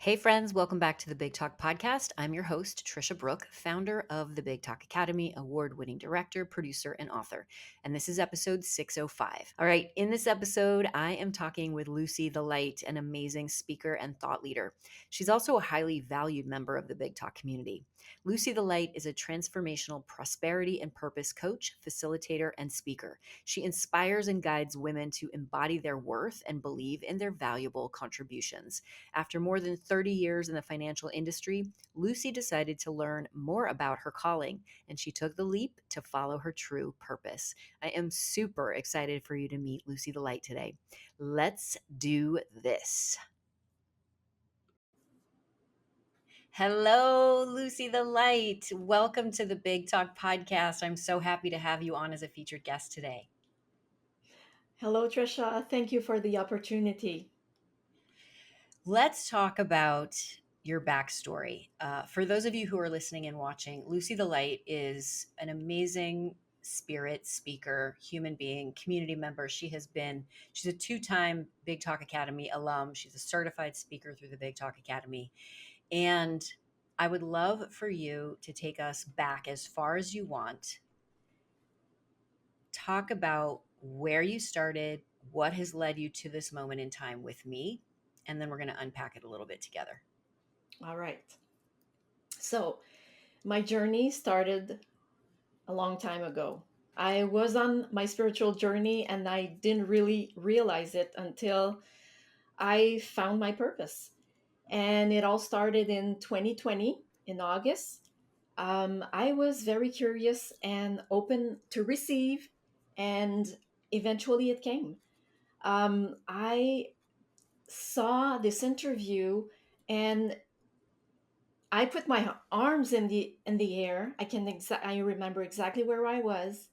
Hey, friends, welcome back to the Big Talk Podcast. I'm your host, Tricia Brouk, founder of the Big Talk Academy, award winning director, producer, and author. And this is episode 605. All right, in this episode, I am talking with Lucie the Light, an amazing speaker and thought leader. She's also a highly valued member of the Big Talk community. Lucie the Light is a transformational prosperity and purpose coach, facilitator, and speaker. She inspires and guides women to embody their worth and believe in their valuable contributions. After more than 30 years in the financial industry, Lucie decided to learn more about her calling, and she took the leap to follow her true purpose. I am super excited for you to meet Lucie the Light today. Let's do this. Hello, Lucie the Light. Welcome to the Big Talk Podcast. I'm so happy to have you on as a featured guest today. Hello, Tricia. Thank you for the opportunity. Let's talk about your backstory. For those of you who are listening and watching, Lucie the Light is an amazing spirit, speaker, human being, community member. She's a two-time Big Talk Academy alum. She's a certified speaker through the Big Talk Academy. And I would love for you to take us back as far as you want. Talk about where you started, what has led you to this moment in time with me, and then we're going to unpack it a little bit together. All right. So, my journey started a long time ago. I was on my spiritual journey and I didn't really realize it until I found my purpose. And it all started in 2020 in August. I was very curious and open to receive, and eventually it came. I saw this interview and I put my arms in the air. I remember exactly where I was,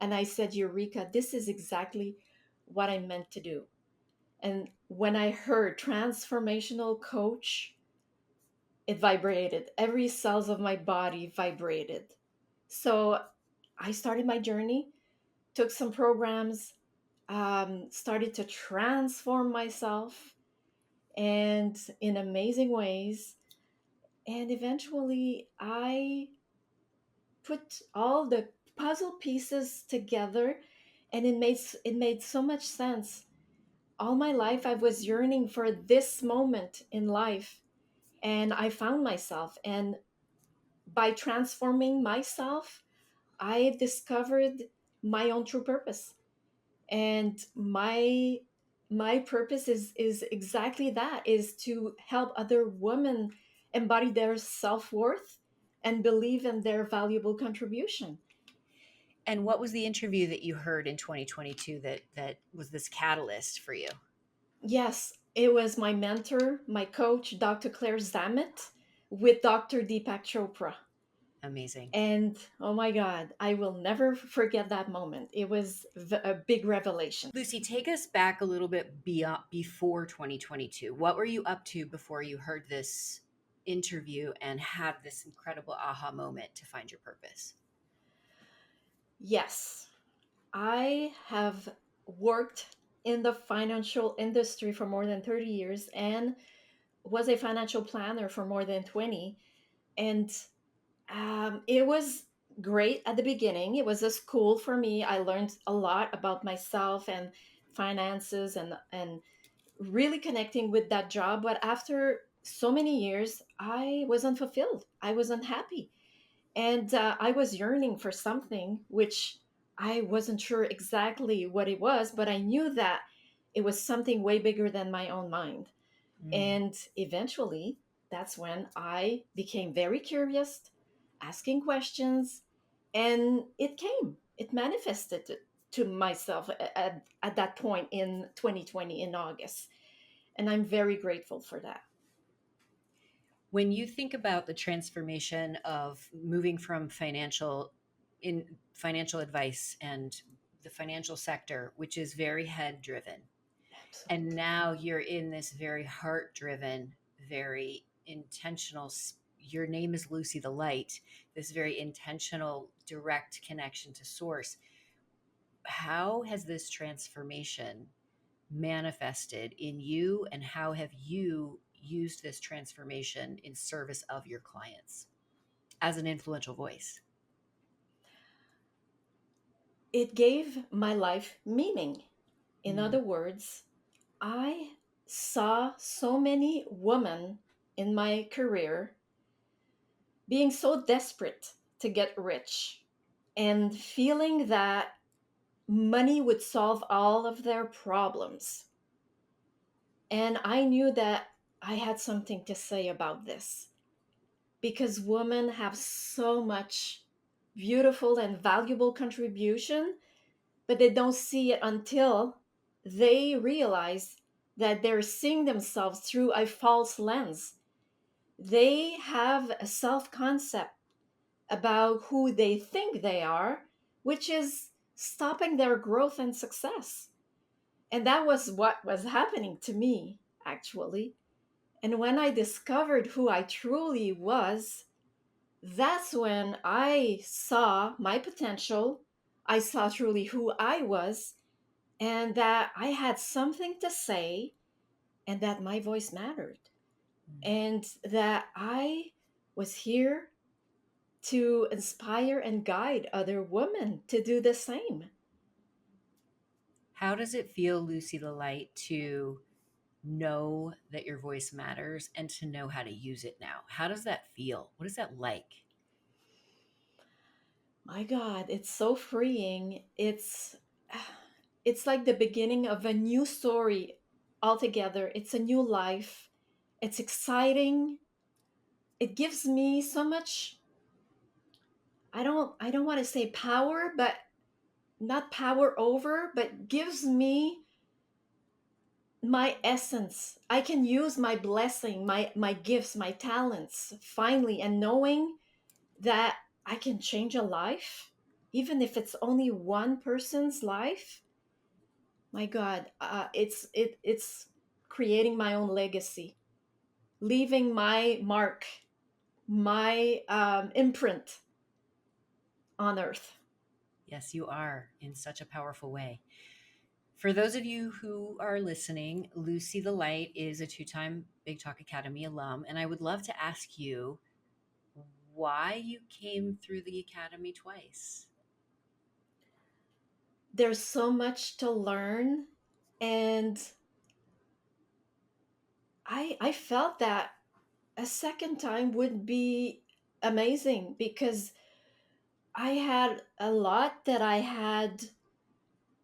and I said, "Eureka! This is exactly what I meant to do." And when I heard transformational coach, it vibrated. Every cells of my body vibrated. So I started my journey, took some programs, started to transform myself, and in amazing ways. And eventually, I put all the puzzle pieces together, and it made so much sense. All my life I was yearning for this moment in life, and I found myself, and by transforming myself I discovered my own true purpose. And my purpose is exactly that, is to help other women embody their self-worth and believe in their valuable contribution. And what was the interview that you heard in 2022 that was this catalyst for you? Yes, it was my mentor, my coach, Dr. Claire Zamet, with Dr. Deepak Chopra. Amazing. And oh my God, I will never forget that moment. It was a big revelation. Lucie, take us back a little bit beyond before 2022. What were you up to before you heard this interview and had this incredible aha moment to find your purpose? Yes, I have worked in the financial industry for more than 30 years and was a financial planner for more than 20. And it was great at the beginning. It was a school for me. I learned a lot about myself and finances, and really connecting with that job. But after so many years, I was unfulfilled. I was unhappy. And I was yearning for something which I wasn't sure exactly what it was, but I knew that it was something way bigger than my own mind. Mm. And eventually, that's when I became very curious, asking questions, and it came. It manifested to myself at that point in 2020 in August. And I'm very grateful for that. When you think about the transformation of moving from financial advice and the financial sector, which is very head driven, and Absolutely. now you're in this very heart driven, very intentional, your name is Lucie the Light, this very intentional direct connection to source. How has this transformation manifested in you, and how have you used this transformation in service of your clients as an influential voice? It gave my life meaning. In Mm. other words, I saw so many women in my career being so desperate to get rich and feeling that money would solve all of their problems. And I knew that I had something to say about this because women have so much beautiful and valuable contribution, but they don't see it until they realize that they're seeing themselves through a false lens. They have a self concept about who they think they are, which is stopping their growth and success. And that was what was happening to me, actually. And when I discovered who I truly was, that's when I saw my potential. I saw truly who I was, and that I had something to say, and that my voice mattered, Mm. and that I was here to inspire and guide other women to do the same. How does it feel, Lucie the Light, to know that your voice matters and to know how to use it now? How does that feel? What is that like? My God, it's so freeing. It's like the beginning of a new story altogether. It's a new life. It's exciting. It gives me so much. I don't want to say power, but not power over, but gives me my essence. I can use my blessing, my gifts, my talents finally, and knowing that I can change a life, even if it's only one person's life. My God, it's creating my own legacy, leaving my mark, my imprint on Earth. Yes, you are in such a powerful way. For those of you who are listening, Lucie the Light is a two-time Big Talk Academy alum, and I would love to ask you why you came through the academy twice. There's so much to learn, and I felt that a second time would be amazing because I had a lot that I had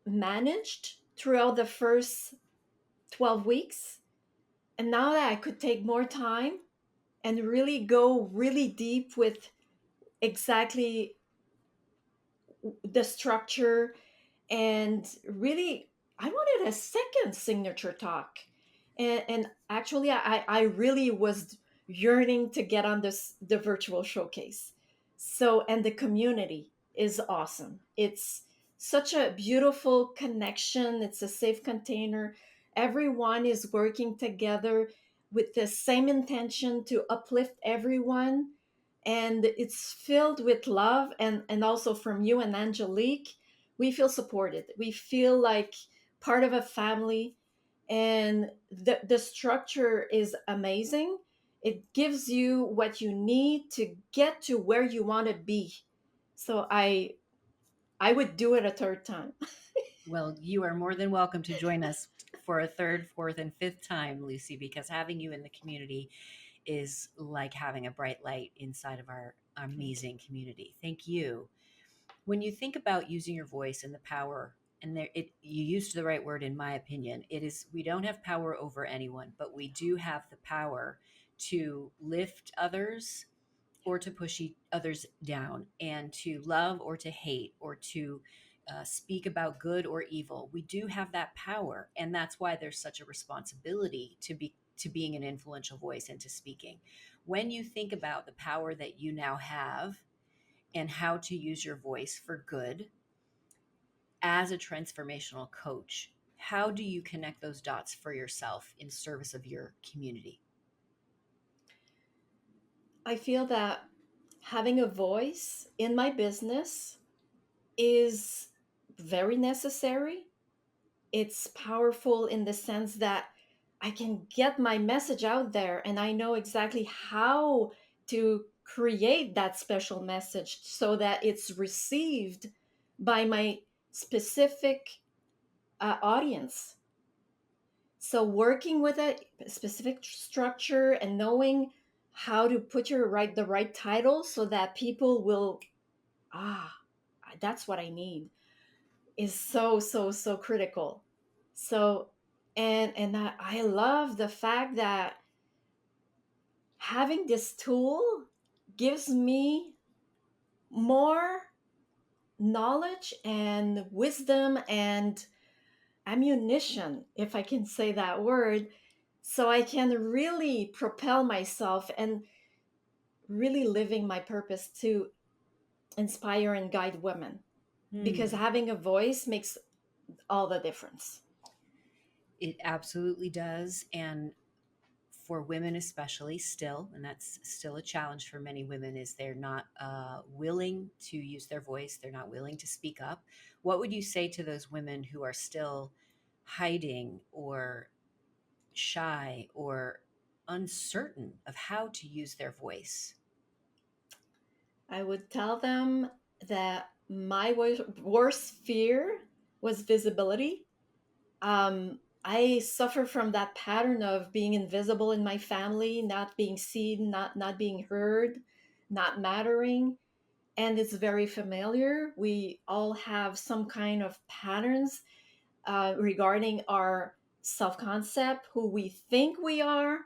managed throughout the first 12 weeks. And now that I could take more time and really go really deep with exactly the structure, and really I wanted a second signature talk. And actually I really was yearning to get on this the virtual showcase. So, and the community is awesome. It's such a beautiful connection. It's a safe container. Everyone is working together with the same intention to uplift everyone, and it's filled with love. And also from you and Angelique, we feel supported, we feel like part of a family, and the structure is amazing. It gives you what you need to get to where you want to be. So I would do it a third time. Well, you are more than welcome to join us for a third, fourth, and fifth time, Lucie, because having you in the community is like having a bright light inside of our Thank you. amazing community. Thank you. When you think about using your voice and the power, and there, you used the right word in my opinion. It is, we don't have power over anyone, but we do have the power to lift others or to push others down, and to love or to hate, or to speak about good or evil. We do have that power, and that's why there's such a responsibility to being an influential voice and to speaking. When you think about the power that you now have and how to use your voice for good as a transformational coach, how do you connect those dots for yourself in service of your community? I feel that having a voice in my business is very necessary. It's powerful in the sense that I can get my message out there, and I know exactly how to create that special message so that it's received by my specific audience. So working with a specific structure and knowing how to put the right title so that people will, ah, that's what I need, is so critical. So I love the fact that having this tool gives me more knowledge and wisdom and ammunition, if I can say that word, so I can really propel myself and really living my purpose to inspire and guide women, because Hmm. having a voice makes all the difference. It absolutely does. And for women, especially, still, and that's still a challenge for many women, is they're not willing to use their voice. They're not willing to speak up. What would you say to those women who are still hiding or shy or uncertain of how to use their voice? I would tell them that my worst fear was visibility. I suffer from that pattern of being invisible in my family, not being seen, not being heard, not mattering, and it's very familiar. We all have some kind of patterns regarding our self concept, who we think we are,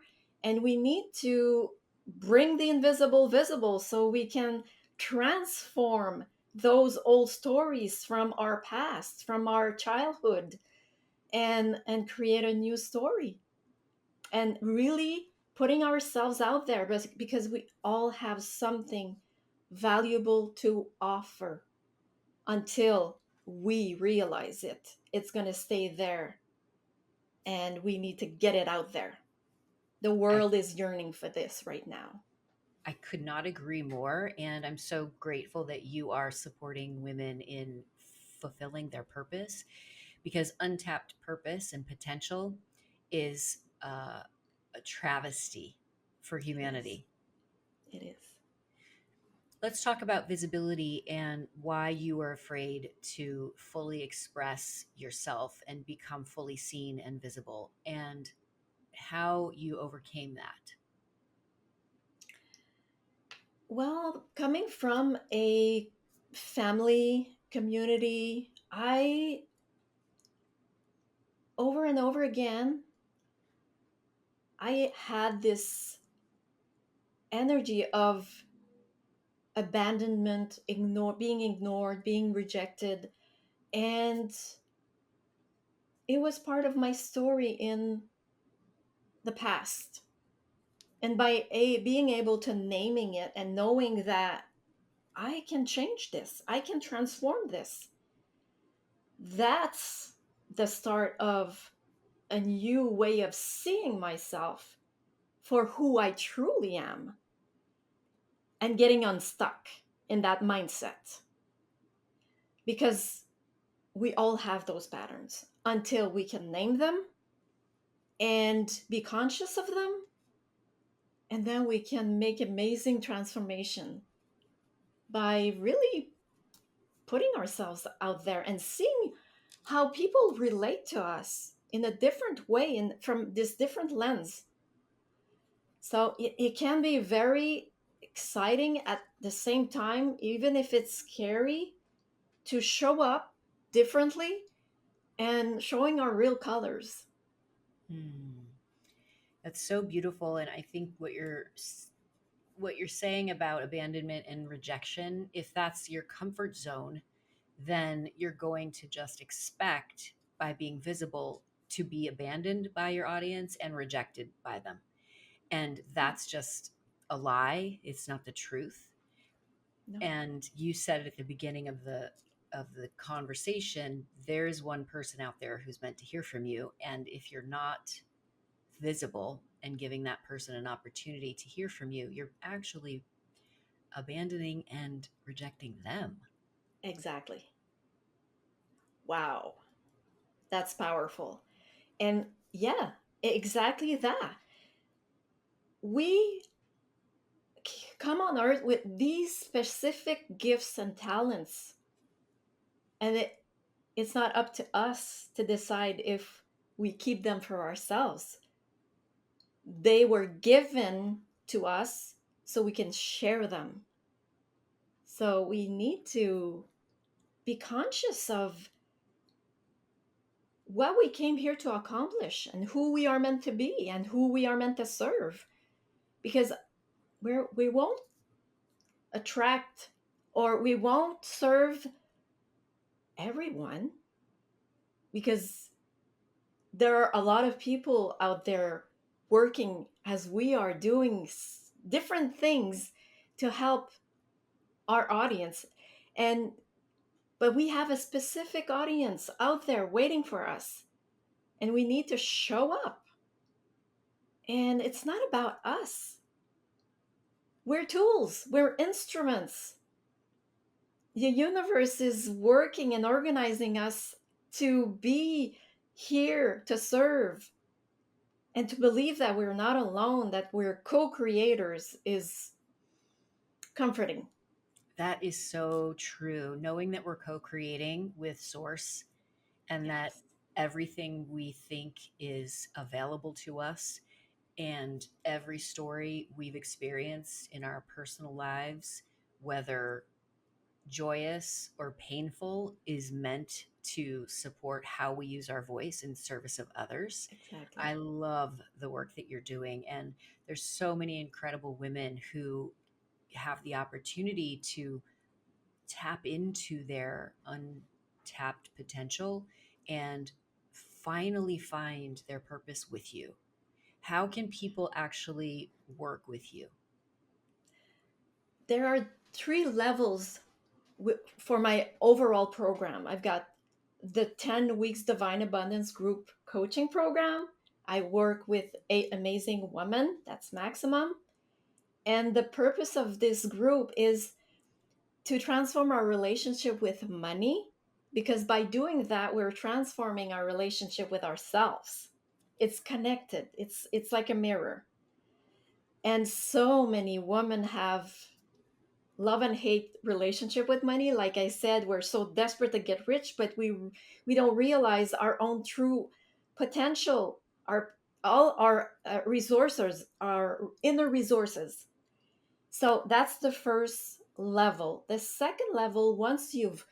and we need to bring the invisible visible so we can transform those old stories from our past, from our childhood, and create a new story, and really putting ourselves out there, because we all have something valuable to offer. Until we realize it's going to stay there, and we need to get it out there. The I world is yearning for this right now. I could not agree more. And I'm so grateful that you are supporting women in fulfilling their purpose, because untapped purpose and potential is a travesty for It is. humanity. It is. Let's talk about visibility and why you are afraid to fully express yourself and become fully seen and visible, and how you overcame that. Well, coming from a family community, I over and over again, I had this energy of abandonment, ignored, being rejected, and it was part of my story in the past. And by being able to naming it and knowing that I can change this, I can transform this, that's the start of a new way of seeing myself for who I truly am, and getting unstuck in that mindset. Because we all have those patterns until we can name them and be conscious of them, and then we can make amazing transformation by really putting ourselves out there and seeing how people relate to us in a different way and from this different lens. So it can be very exciting at the same time, even if it's scary, to show up differently and showing our real colors. Hmm. That's so beautiful, and I think what you're saying about abandonment and rejection, if that's your comfort zone, then you're going to just expect, by being visible, to be abandoned by your audience and rejected by them. And that's just a lie. It's not the truth. No, And you said at the beginning of the conversation, there's one person out there who's meant to hear from you, and if you're not visible and giving that person an opportunity to hear from you, you're actually abandoning and rejecting them. exactly. Wow, that's powerful. And yeah, exactly that. We come on earth with these specific gifts and talents, and it's not up to us to decide if we keep them for ourselves. They were given to us so we can share them. So we need to be conscious of what we came here to accomplish and who we are meant to be and who we are meant to serve, because we won't attract, or we won't serve everyone, because there are a lot of people out there working as we are doing different things to help our audience. And but we have a specific audience out there waiting for us, and we need to show up. And it's not about us. We're tools, we're instruments. The universe is working and organizing us to be here to serve, and to believe that we're not alone, that we're co-creators, is comforting. That is so true. Knowing that we're co creating with Source and that Yes, everything we think is available to us and every story we've experienced in our personal lives, whether joyous or painful, is meant to support how we use our voice in service of others. exactly. I love the work that you're doing. And there's so many incredible women who have the opportunity to tap into their untapped potential and finally find their purpose with you. How can people actually work with you? There are 3 levels for my overall program. I've got the 10 weeks Divine Abundance group coaching program. I work with 8 amazing women, that's maximum. And the purpose of this group is to transform our relationship with money, because by doing that we're transforming our relationship with ourselves. It's connected, it's like a mirror. And so many women have love and hate relationship with money. Like I said, we're so desperate to get rich, but we don't realize our own true potential, our all our resources, our inner resources. So that's the first level. The second level, once you've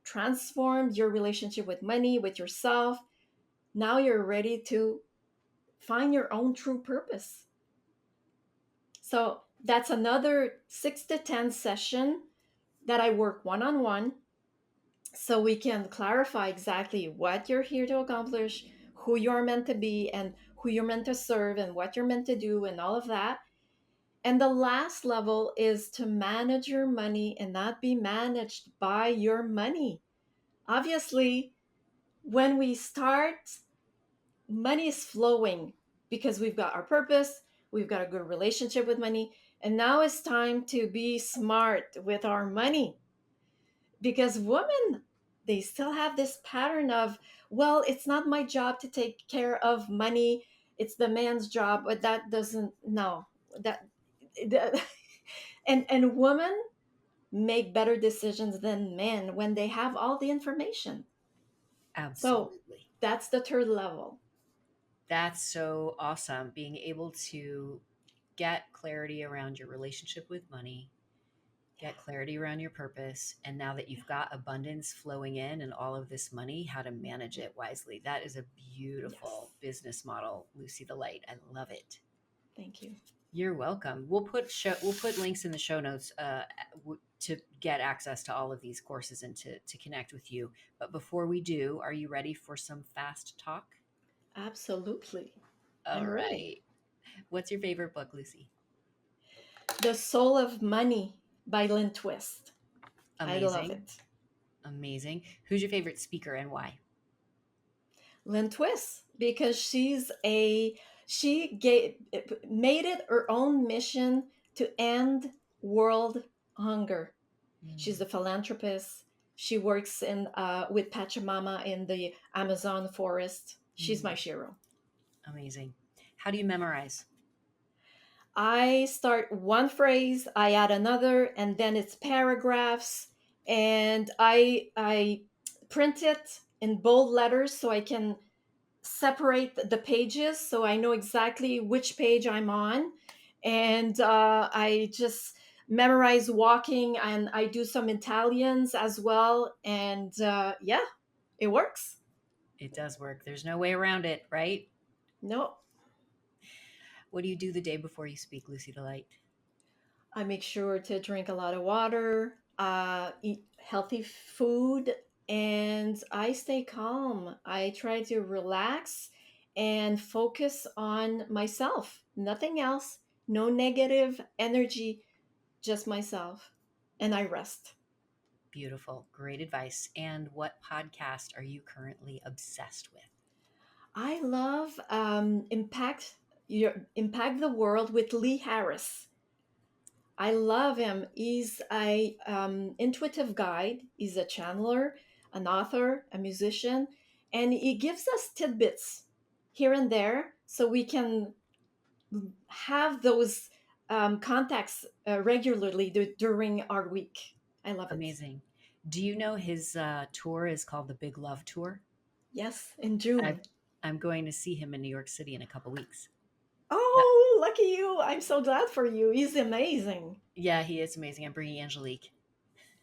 transformed your relationship with money, with yourself, now you're ready to find your own true purpose. So that's another 6 to 10 session that I work one on one, so we can clarify exactly what you're here to accomplish, who you're meant to be, and who you're meant to serve, and what you're meant to do, and all of that. And the last level is to manage your money and not be managed by your money. Obviously, when we start, money is flowing because we've got our purpose, we've got a good relationship with money, and now it's time to be smart with our money. Because women, they still have this pattern of, well, it's not my job to take care of money, it's the man's job. But that doesn't, no, that, that and women make better decisions than men when they have all the information. So Absolutely. that's the third level. That's so awesome. Being able to get clarity around your relationship with money, get clarity around your purpose, and now that Yeah, you've got abundance flowing in and all of this money, how to manage yeah, it wisely. That is a yes, beautiful business model, Lucie the Light. I love it. thank you. You're welcome. We'll put links in the show notes to get access to all of these courses and to connect with you. But before we do, are you ready for some fast talk? Absolutely, All I'm ready. right. What's your favorite book, Lucy? The Soul of Money by Lynn Twist. I love Amazing. it. Amazing. Who's your favorite speaker and why? Lynn Twist, because she made it her own mission to end world hunger. She's Mm, a philanthropist. She works in with Pachamama in the Amazon forest. She's mm, my shiro. amazing. How do you memorize? I start one phrase, I add another, and then it's paragraphs, and I print it in bold letters so I can separate the pages so I know exactly which page I'm on. And I just memorize walking, and I do some Italians as well. And yeah, it works. It does work. There's no way around it, right? No, What do you do the day before you speak, Lucie the Light? I make sure to drink a lot of water, eat healthy food, and I stay calm. I try to relax and focus on myself, nothing else, no negative energy, just myself. And I rest. Beautiful. Great advice. And what podcast are you currently obsessed with? I love Impact the World with Lee Harris. I love him. He's a intuitive guide. He's a channeler, an author, a musician, and he gives us tidbits here and there so we can have those contacts regularly during our week. I love it. Amazing. Do you know his tour is called the Big Love Tour? Yes, in I've, June. I'm going to see him in New York City in a couple weeks. Yeah. Oh, lucky you. I'm so glad for you. He's amazing. Yeah, he is amazing. I'm bringing Angelique.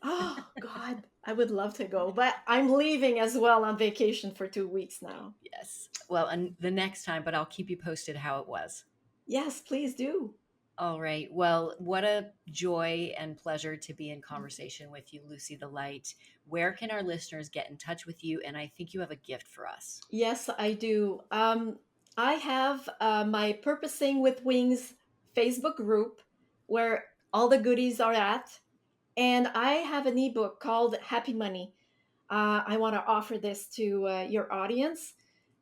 Oh, God. I would love to go, but I'm leaving as well on vacation for 2 weeks now. Yes. Well, and the next time, but I'll keep you posted how it was. Yes, please do. All right. Well, what a joy and pleasure to be in conversation with you, Lucie the Light. Where can our listeners get in touch with you? And I think you have a gift for us. Yes, I do. I have my Purposing with Wings Facebook group where all the goodies are at. And I have an ebook called Happy Money. I want to offer this to your audience.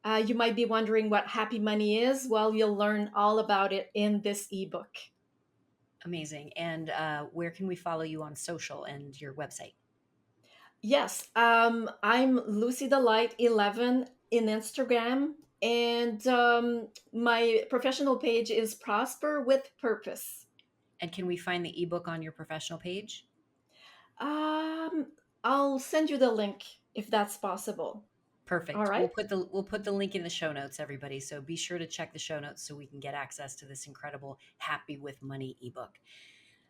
You might be wondering what Happy Money is. Well, you'll learn all about it in this ebook. Amazing. And where can we follow you on social and your website? Yes, I'm Lucie the Light 11 in Instagram, and my professional page is Prosper with Purpose. And can we find the ebook on your professional page? Um, I'll send you the link if that's possible. All Perfect. right. We'll put the link in the show notes, everybody. So be sure to check the show notes so we can get access to this incredible Happy with Money ebook.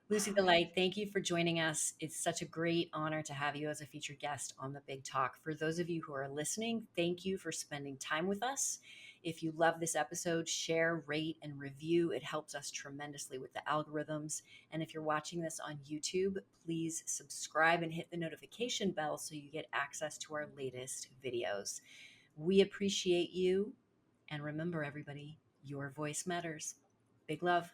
Lucie All the right. Light, thank you for joining us. It's such a great honor to have you as a featured guest on the Big Talk. For those of you who are listening, thank you for spending time with us. If you love this episode, share, rate, and review. It helps us tremendously with the algorithms. And if you're watching this on YouTube, please subscribe and hit the notification bell so you get access to our latest videos. We appreciate you. And remember, everybody, your voice matters. Big love.